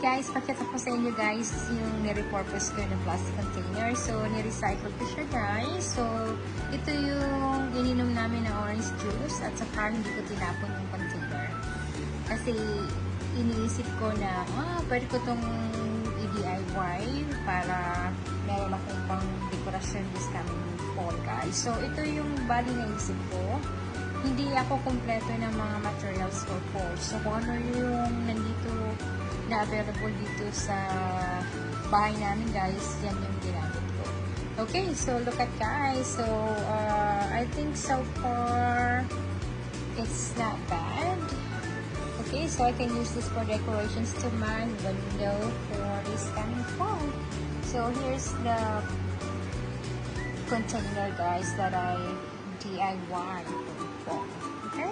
guys, pakita ko sa inyo guys yung nirepurpose ko ng plastic container. So, nirecycle ko siya guys. So, ito yung ininom namin na orange juice at saka hindi ko tinapon yung container. Kasi, iniisip ko na, pwede ko itong i-DIY para meron akong pang dekorasyon this coming fall guys. So, ito yung bali na isip ko. Hindi ako kompleto ng mga materials for fall. So, kung ano yung nandito na available dito sa bahay namin guys, yan yung ginamit ko. Okay, so look at guys. So, I think so far, it's not bad. Okay, so I can use this for decorations to my window for this coming fall. So, here's the container guys that I DIY for fall. Okay?